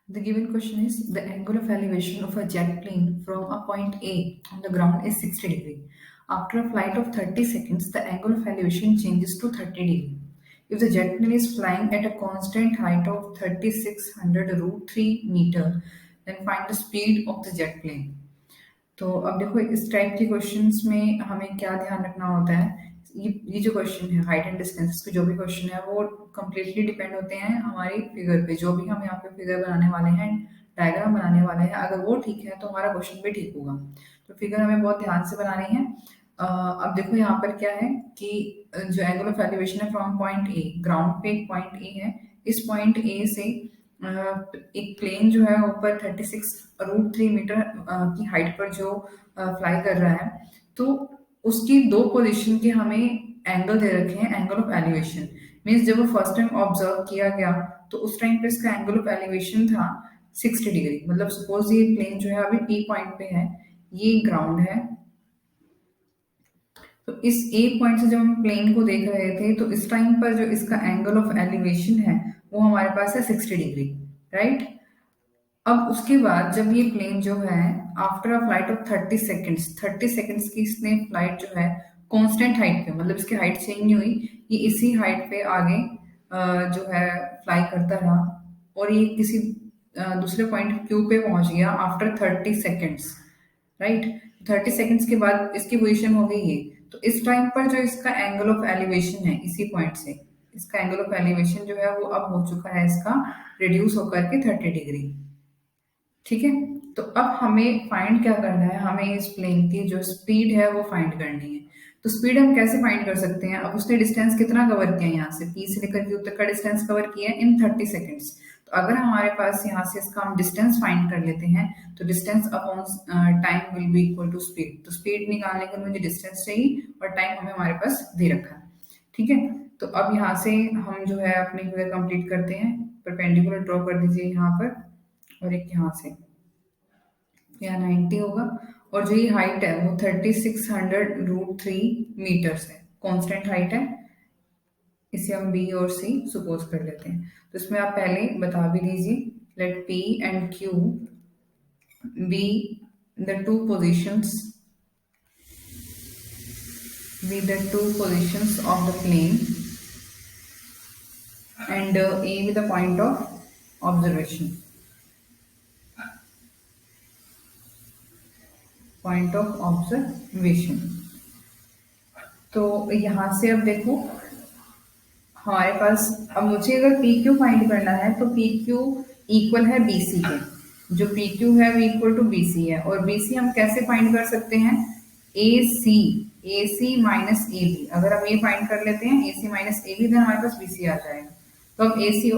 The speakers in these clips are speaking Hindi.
The given question is the angle of elevation of a jet plane from a point A on the ground is 60 degree. After a flight of 30 seconds, the angle of elevation changes to 30 degree. If the jet plane is flying at a constant height of 3600 root 3 meter, then find the speed of the jet plane. तो अब देखो इस टाइप के क्वेश्चंस में हमें क्या ध्यान रखना होता है। ये जो क्वेश्चन है हाइट एंड डिस्टेंस पे जो भी क्वेश्चन है वो कम्प्लीटली डिपेंड होते हैं हमारी फिगर पे। जो भी हम यहाँ पे फिगर बनाने वाले हैं, डायग्राम बनाने वाले हैं, अगर वो ठीक है तो हमारा क्वेश्चन भी ठीक होगा। तो फिगर हमें बहुत ध्यान से बनानी है। अब देखो यहाँ पर क्या है कि जो एंगल ऑफ एलिवेशन है फ्रॉम पॉइंट ए, ग्राउंड पे एक पॉइंट ए है, इस पॉइंट ए से एक प्लेन जो है ऊपर 36√3 मीटर की हाइट पर जो फ्लाई कर रहा है, तो उसकी दो पोजीशन के हमें एंगल दे रखे हैं। एंगल ऑफ एलिवेशन मीन्स जब वो फर्स्ट टाइम ऑब्जर्व किया गया तो उस टाइम पे इसका एंगल ऑफ एलिवेशन था 60 डिग्री। मतलब सपोज ये प्लेन जो है अभी टी पॉइंट पे है, ये ग्राउंड है, तो इस ए पॉइंट से जब हम प्लेन को देख रहे थे तो इस टाइम पर जो इसका एंगल ऑफ एलिवेशन है वो हमारे पास है 60 डिग्री, राइट। अब उसके बाद जब ये प्लेन जो है after a flight of 30 seconds की इसने फ्लाइट जो है कांस्टेंट हाइट पे, मतलब इसकी हाइट चेंज नहीं हुई, ये इसी हाइट पे आगे जो है फ्लाई करता रहा और ये किसी दूसरे पॉइंट क्यू पे पहुंच गया आफ्टर 30 सेकेंड्स, राइट। 30 सेकेंड्स के बाद इसकी पोजीशन हो गई ये। तो इस टाइम पर जो इसका एंगल ऑफ एलिवेशन है इसी पॉइंट से, इसका एंगल ऑफ एलिवेशन जो है वो अब हो चुका है इसका रिड्यूस होकर के 30 डिग्री। ठीक है, तो अब हमें फाइंड क्या करना है, हमें इस प्लेन की जो स्पीड है वो फाइंड करनी है। तो स्पीड हम कैसे फाइंड कर सकते हैं। अब उसने डिस्टेंस कितना कवर किया है, यहाँ से पी से लेकर क्यू तक का डिस्टेंस कवर किया है इन 30 सेकेंड्स। तो अगर हमारे पास यहाँ से इसका हम डिस्टेंस फाइंड कर लेते हैं तो distance upon time will be equal to speed. तो स्पीड निकालने के लिए मुझे डिस्टेंस चाहिए और टाइम हमें हमारे पास दे रखा है। ठीक है, तो अब यहाँ से हम जो है अपनी फिगर कंप्लीट करते हैं। परपेंडिकुलर ड्रॉ कर दीजिए यहाँ पर और एक यहाँ से, यहाँ 90 होगा और जो ये हाइट है वो 3600√3 मीटर्स है, कांस्टेंट हाइट है। इसे हम बी और सी सपोज कर लेते हैं। तो इसमें आप पहले बता भी दीजिए, let P and Q be the two positions of the plane and A be the point of observation. तो यहाँ से अब देखो हमारे पास, अब मुझे अगर पी क्यू फाइंड करना है तो पी क्यू इक्वल है बी सी के। जो पी क्यू है वो इक्वल टू बी सी है और बी सी हम कैसे फाइंड कर सकते हैं, ए सी माइनस ए बी। अगर हम ये फाइंड कर लेते हैं ए C minus A B, then हमारे पास बी सी आ जाएगा। तो अब ए सी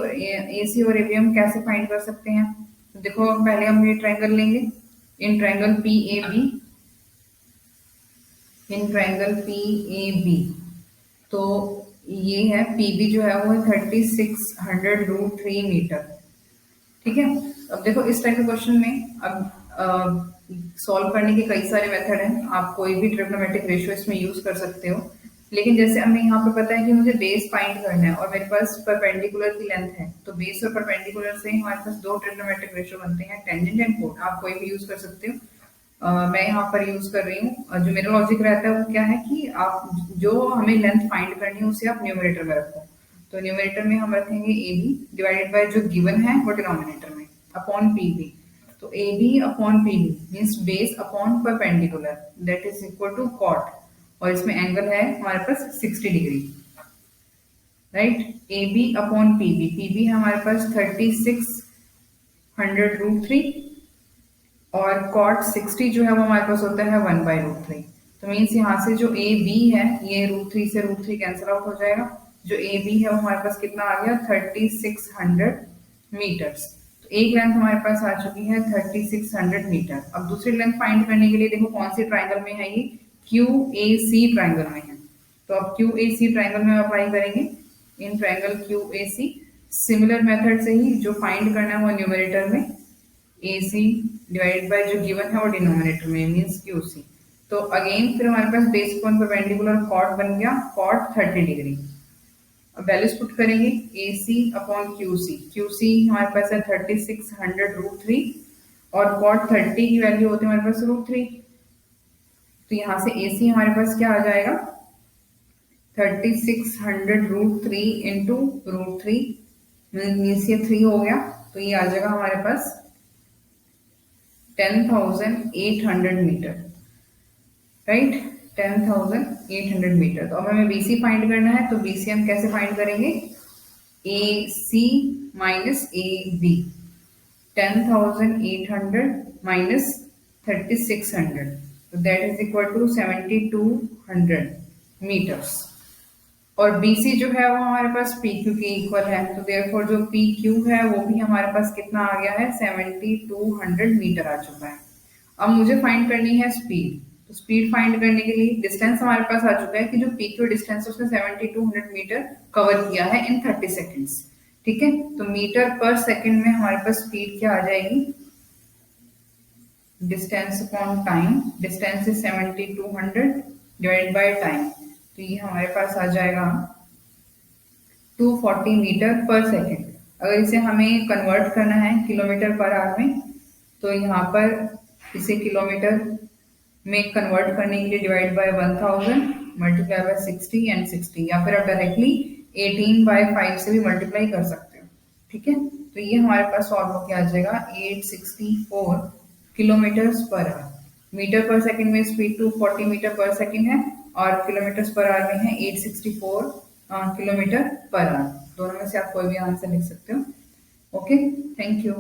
और ए बी हम कैसे फाइंड कर सकते हैं। तो देखो पहले हम ये ट्रायंगल लेंगे, in triangle P A B, तो ये है पीबी जो है वो है 3600√3 मीटर। ठीक है, अब देखो इस टाइप के क्वेश्चन में अब सॉल्व करने के कई सारे मेथड हैं। आप कोई भी ट्रिग्नोमेट्रिक रेशियो इसमें यूज कर सकते हो, लेकिन जैसे हमें यहाँ पे पता है कि मुझे बेस फाइंड करना है और मेरे पास परपेंडिकुलर की लेंथ है, तो बेस और परपेंडिकुलर से हमारे पास दो ट्रिग्नोमेट्रिक रेशियो बनते हैं, टेंजेंट एंड कोट। आप कोई भी यूज कर सकते हो। मैं यहाँ पर यूज कर रही हूँ। जो मेरा लॉजिक रहता है वो क्या है कि आप जो हमें लेंथ फाइंड करनी है उसे आप न्यूमरेटर में रखो। तो न्यूमरेटर में हम रखेंगे ए बी डिवाइडेड बाय जो गिवन है वो डिनोमिनेटर में अपॉन पी बी। तो A B upon P B means base upon perpendicular, that is equal to cot, और इसमें एंगल है हमारे पास 60 degree, right. A B upon P B है हमारे पास 3600√3 और कॉट 60 जो है वो हमारे पास होता है 1/√3। तो मीन्स यहाँ से जो ए बी है ये √3 से √3 कैंसिल आउट हो जाएगा। जो ए बी है वो हमारे पास कितना आ गया 3600 मीटर्स। तो एक लेंथ हमारे पास आ चुकी है 3600 मीटर। अब दूसरी लेंथ फाइंड करने के लिए देखो कौन सी ट्राइंगल में है, ये क्यू ए सी ट्राइंगल में है। तो अब क्यू ए सी ट्राइंगल में अप्लाई करेंगे in triangle Q A C. Similar method से ही जो फाइंड करना है वो न्यूमरेटर में ए सी डिवाइडेड बाय जो गिवन है वो डिनोमिनेटर में मींस क्यू सी। तो अगेन फिर हमारे पास बेस अपॉन परपेंडिकुलर कॉट बन गया कॉट 30 डिग्री। अब वैल्यूज पुट करेंगे A C upon Q C. Q C हमारे पास है 3600√3 और कॉट 30 की वैल्यू होती है हमारे पास √3। तो यहाँ से ए सी हमारे पास क्या आ जाएगा 3600√3 इंटू √3 मीन्स ये 3 हो गया, तो ये आ जाएगा हमारे पास 10,800 मीटर, राइट। 10,800 मीटर। तो अब हमें बीसी फाइंड करना है, तो बीसी हम कैसे फाइंड करेंगे, A C minus A B. 10,800 minus 3600, तो that is equal to 7200 metres. और BC जो है वो हमारे पास PQ के इक्वल है, तो देयरफॉर जो PQ है वो भी हमारे पास कितना आ गया है 7200 मीटर आ चुका है। अब मुझे फाइंड करनी है स्पीड। तो स्पीड फाइंड करने के लिए डिस्टेंस हमारे पास आ चुका है कि जो PQ डिस्टेंस है उसने 7200 मीटर कवर किया है इन 30 सेकेंड्स। ठीक है, तो मीटर पर सेकेंड में हमारे पास स्पीड क्या आ जाएगी, distance upon time. Distance is 7200 divided by time, तो ये हमारे पास आ जाएगा 240 मीटर पर सेकेंड। अगर इसे हमें कन्वर्ट करना है किलोमीटर पर आवर में, तो यहाँ पर इसे किलोमीटर में कन्वर्ट करने के लिए divide by 1000 multiply by 60 and 60, या फिर आप डायरेक्टली 18/5 से भी मल्टीप्लाई कर सकते हो। ठीक है, तो ये हमारे पास सॉल्व होकर आ जाएगा 864 किलोमीटर्स पर आवर। मीटर पर सेकंड में स्पीड 240 मीटर पर सेकंड है और किलोमीटर्स पर आवर में है 864 किलोमीटर पर आवर। दोनों में से आप कोई भी आंसर लिख सकते हो। Okay, thank you.